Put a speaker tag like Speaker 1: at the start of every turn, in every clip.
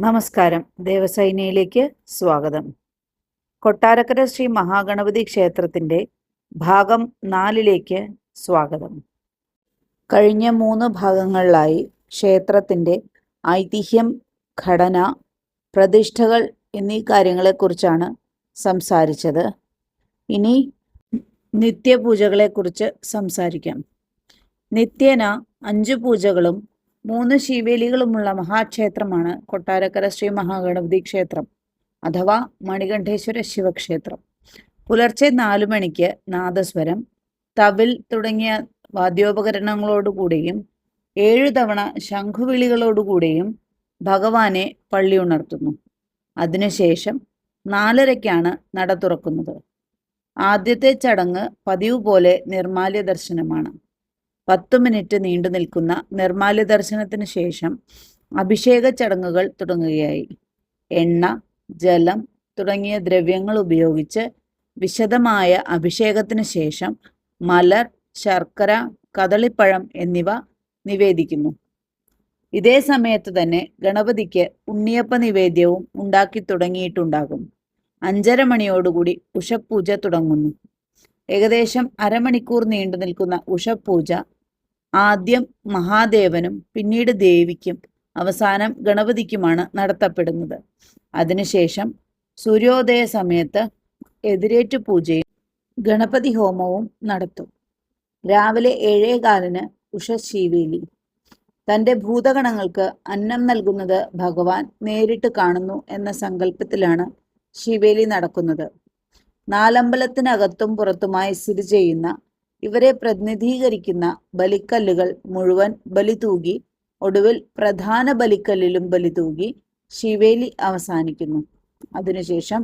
Speaker 1: നമസ്കാരം. ദേവസൈനയിലേക്ക് സ്വാഗതം. കൊട്ടാരക്കര ശ്രീ മഹാഗണപതി ക്ഷേത്രത്തിൻ്റെ ഭാഗം 4ലേക്ക് സ്വാഗതം. കഴിഞ്ഞ 3 ഭാഗങ്ങളിലായി ക്ഷേത്രത്തിൻ്റെ ഐതിഹ്യം, ഘടന, പ്രതിഷ്ഠകൾ എന്നീ കാര്യങ്ങളെക്കുറിച്ചാണ് സംസാരിച്ചത്. ഇനി നിത്യപൂജകളെക്കുറിച്ച് സംസാരിക്കാം. നിത്യേന 5 പൂജകളും 3 ശീവേലികളുമുള്ള മഹാക്ഷേത്രമാണ് കൊട്ടാരക്കര ശ്രീ മഹാഗണപതി ക്ഷേത്രം അഥവാ മണികണ്ഠേശ്വര ശിവക്ഷേത്രം. പുലർച്ചെ 4 മണിക്ക് നാദസ്വരം, തവിൽ തുടങ്ങിയ വാദ്യോപകരണങ്ങളോടുകൂടിയും 7 തവണ ശംഖുവിളികളോടുകൂടിയും ഭഗവാനെ പള്ളി ഉണർത്തുന്നു. അതിനുശേഷം 4:30-ക്കാണ് നട തുറക്കുന്നത്. ആദ്യത്തെ ചടങ്ങ് പതിവ് പോലെ നിർമ്മാല്യ ദർശനമാണ്. 10 മിനിറ്റ് നീണ്ടു നിൽക്കുന്ന നിർമ്മാല്യ ദർശനത്തിന് ശേഷം അഭിഷേക ചടങ്ങുകൾ തുടങ്ങുകയായി. എണ്ണ, ജലം തുടങ്ങിയ ദ്രവ്യങ്ങൾ ഉപയോഗിച്ച് വിശദമായ അഭിഷേകത്തിന് ശേഷം മലർ, ശർക്കര, കദളിപ്പഴം എന്നിവ നിവേദിക്കുന്നു. ഇതേ സമയത്ത് തന്നെ ഗണപതിക്ക് ഉണ്ണിയപ്പ നിവേദ്യവും ഉണ്ടാക്കി തുടങ്ങിയിട്ടുണ്ടാകും. 5:30 മണിയോടുകൂടി ഉഷപൂജ തുടങ്ങുന്നു. ഏകദേശം അരമണിക്കൂർ നീണ്ടു നിൽക്കുന്ന ഉഷപൂജ ആദ്യം മഹാദേവനും പിന്നീട് ദേവിക്കും അവസാനം ഗണപതിക്കുമാണ് നടത്തപ്പെടുന്നത്. അതിനുശേഷം സൂര്യോദയ സമയത്ത് എതിരേറ്റു പൂജയും ഗണപതി ഹോമവും നടത്തും. രാവിലെ 7:15-ന് ഉഷശീവേലി. തൻ്റെ ഭൂതഗണങ്ങൾക്ക് അന്നം നൽകുന്നത് ഭഗവാൻ നേരിട്ട് കാണുന്നു എന്ന സങ്കല്പത്തിലാണ് ശീവേലി നടക്കുന്നത്. നാലമ്പലത്തിനകത്തും പുറത്തുമായി സ്ഥിതി ചെയ്യുന്ന ഇവരെ പ്രതിനിധീകരിക്കുന്ന ബലിക്കല്ലുകൾ മുഴുവൻ ബലി തൂകി ഒടുവിൽ പ്രധാന ബലിക്കല്ലിലും ബലി തൂകി ശിവേലി അവസാനിക്കുന്നു. അതിനുശേഷം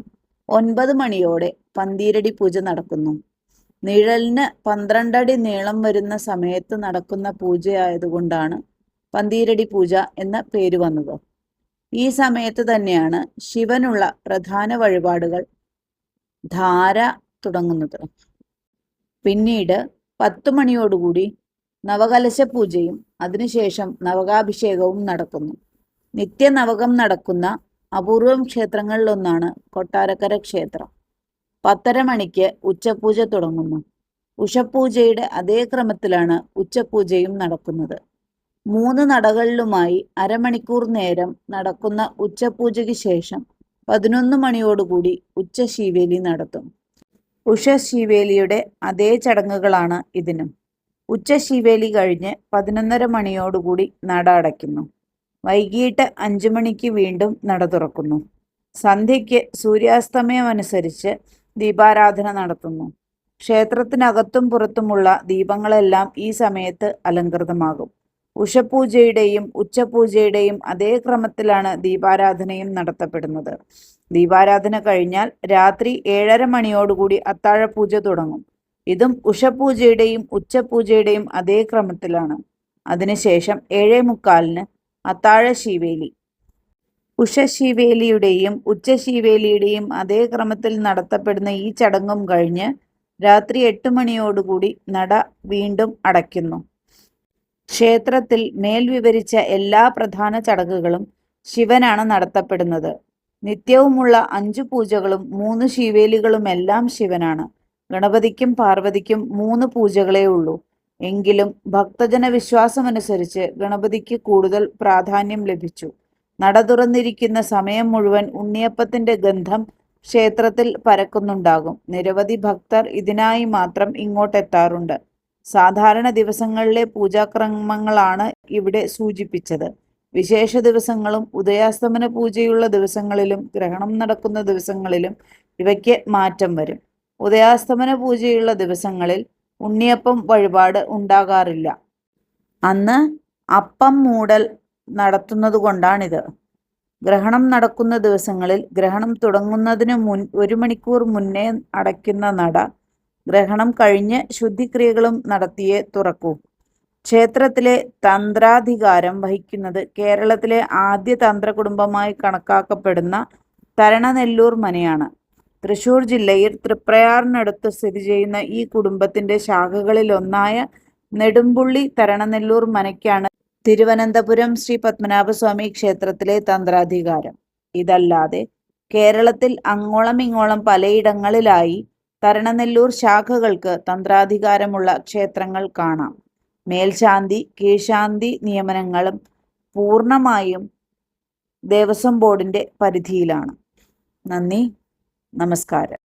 Speaker 1: 9 മണിയോടെ പന്തീരടി പൂജ നടക്കുന്നു. നിഴലിന് 12 അടി നീളം വരുന്ന സമയത്ത് നടക്കുന്ന പൂജയായതുകൊണ്ടാണ് പന്തീരടി പൂജ എന്ന പേര് വന്നത്. ഈ സമയത്ത് തന്നെയാണ് ശിവനുള്ള പ്രധാന വഴിപാടുകൾ ധാര തുടങ്ങുന്നത്. പിന്നീട് 10 മണിയോടുകൂടി നവകലശ പൂജയും അതിനുശേഷം നവകാഭിഷേകവും നടക്കുന്നു. നിത്യനവകം നടക്കുന്ന അപൂർവം ക്ഷേത്രങ്ങളിലൊന്നാണ് കൊട്ടാരക്കര ക്ഷേത്രം. 10:30 മണിക്ക് ഉച്ചപൂജ തുടങ്ങുന്നു. ഉഷപൂജയുടെ അതേ ക്രമത്തിലാണ് ഉച്ചപൂജയും നടക്കുന്നത്. 3 നടകളിലുമായി അരമണിക്കൂർ നേരം നടക്കുന്ന ഉച്ചപൂജയ്ക്ക് ശേഷം 11 മണിയോടുകൂടി ഉച്ചശീവേലി നടത്തും. ഉഷശീവേലിയുടെ അതേ ചടങ്ങുകളാണ് ഇതിനും. ഉച്ചശീവേലി കഴിഞ്ഞ് 11:30 മണിയോടുകൂടി നട അടയ്ക്കുന്നു. വൈകിട്ട് 5 മണിക്ക് വീണ്ടും നട തുറക്കുന്നു. സന്ധ്യയ്ക്ക് സൂര്യാസ്തമയമനുസരിച്ച് ദീപാരാധന നടത്തുന്നു. ക്ഷേത്രത്തിനകത്തും പുറത്തുമുള്ള ദീപങ്ങളെല്ലാം ഈ സമയത്ത് അലങ്കൃതമാകും. ഉഷപൂജയുടെയും ഉച്ചപൂജയുടെയും അതേ ക്രമത്തിലാണ് ദീപാരാധനയും നടത്തപ്പെടുന്നത്. ദീപാരാധന കഴിഞ്ഞാൽ രാത്രി 7:30 മണിയോടുകൂടി അത്താഴപൂജ തുടങ്ങും. ഇതും ഉഷപൂജയുടെയും ഉച്ചപൂജയുടെയും അതേ ക്രമത്തിലാണ്. അതിനുശേഷം 7:45-ന് അത്താഴ ശീവേലി. ഉഷശീവേലിയുടെയും ഉച്ചശീവേലിയുടെയും അതേ ക്രമത്തിൽ നടത്തപ്പെടുന്ന ഈ ചടങ്ങും കഴിഞ്ഞ് രാത്രി 8 മണിയോടുകൂടി നട വീണ്ടും അടയ്ക്കുന്നു. ക്ഷേത്രത്തിൽ മേൽ വിവരിച്ച എല്ലാ പ്രധാന ചടങ്ങുകളും ശിവനാണ് നടത്തപ്പെടുന്നത്. നിത്യവുമുള്ള 5 പൂജകളും 3 ശീവേലികളുമെല്ലാം ശിവനാണ്. ഗണപതിക്കും പാർവതിക്കും 3 പൂജകളേ ഉള്ളൂ. എങ്കിലും ഭക്തജന വിശ്വാസമനുസരിച്ച് ഗണപതിക്ക് കൂടുതൽ പ്രാധാന്യം ലഭിച്ചു. നട തുറന്നിരിക്കുന്ന സമയം മുഴുവൻ ഉണ്ണിയപ്പത്തിന്റെ ഗന്ധം ക്ഷേത്രത്തിൽ പരക്കുന്നുണ്ടാകും. നിരവധി ഭക്തർ ഇതിനായി മാത്രം ഇങ്ങോട്ടെത്താറുണ്ട്. സാധാരണ ദിവസങ്ങളിലെ പൂജാക്രമങ്ങളാണ് ഇവിടെ സൂചിപ്പിച്ചത്. വിശേഷ ദിവസങ്ങളും ഉദയാസ്തമന പൂജയുള്ള ദിവസങ്ങളിലും ഗ്രഹണം നടക്കുന്ന ദിവസങ്ങളിലും ഇവയ്ക്ക് മാറ്റം വരും. ഉദയാസ്തമന പൂജയുള്ള ദിവസങ്ങളിൽ ഉണ്ണിയപ്പം വഴിപാട് ഉണ്ടാകാറില്ല. അന്ന് അപ്പം മൂടൽ നടത്തുന്നതുകൊണ്ടാണിത്. ഗ്രഹണം നടക്കുന്ന ദിവസങ്ങളിൽ ഗ്രഹണം തുടങ്ങുന്നതിന് 1 മണിക്കൂർ മുന്നേ അടയ്ക്കുന്ന നട ഗ്രഹണം കഴിഞ്ഞ് ശുദ്ധിക്രിയകളും നടത്തിയേ തുറക്കൂ. ക്ഷേത്രത്തിലെ തന്ത്രാധികാരം വഹിക്കുന്നത് കേരളത്തിലെ ആദ്യ തന്ത്രകുടുംബമായി കണക്കാക്കപ്പെടുന്ന തരണനെല്ലൂർ മനയാണ്. തൃശൂർ ജില്ലയിൽ തൃപ്രയാറിനടുത്ത് സ്ഥിതി ചെയ്യുന്ന ഈ കുടുംബത്തിന്റെ ശാഖകളിലൊന്നായ നെടുമ്പുള്ളി തരണനെല്ലൂർ മനയ്ക്കാണ് തിരുവനന്തപുരം ശ്രീ പത്മനാഭസ്വാമി ക്ഷേത്രത്തിലെ തന്ത്രാധികാരം. ഇതല്ലാതെ കേരളത്തിൽ അങ്ങോളം ഇങ്ങോളം പലയിടങ്ങളിലായി തരണനെല്ലൂർ ശാഖകൾക്ക് തന്ത്രാധികാരമുള്ള ക്ഷേത്രങ്ങൾ കാണാം. മേൽശാന്തി കീഴ്ശാന്തി നിയമനങ്ങളും പൂർണ്ണമായും ദേവസ്വം ബോർഡിന്റെ പരിധിയിലാണ്. നന്ദി, നമസ്കാരം.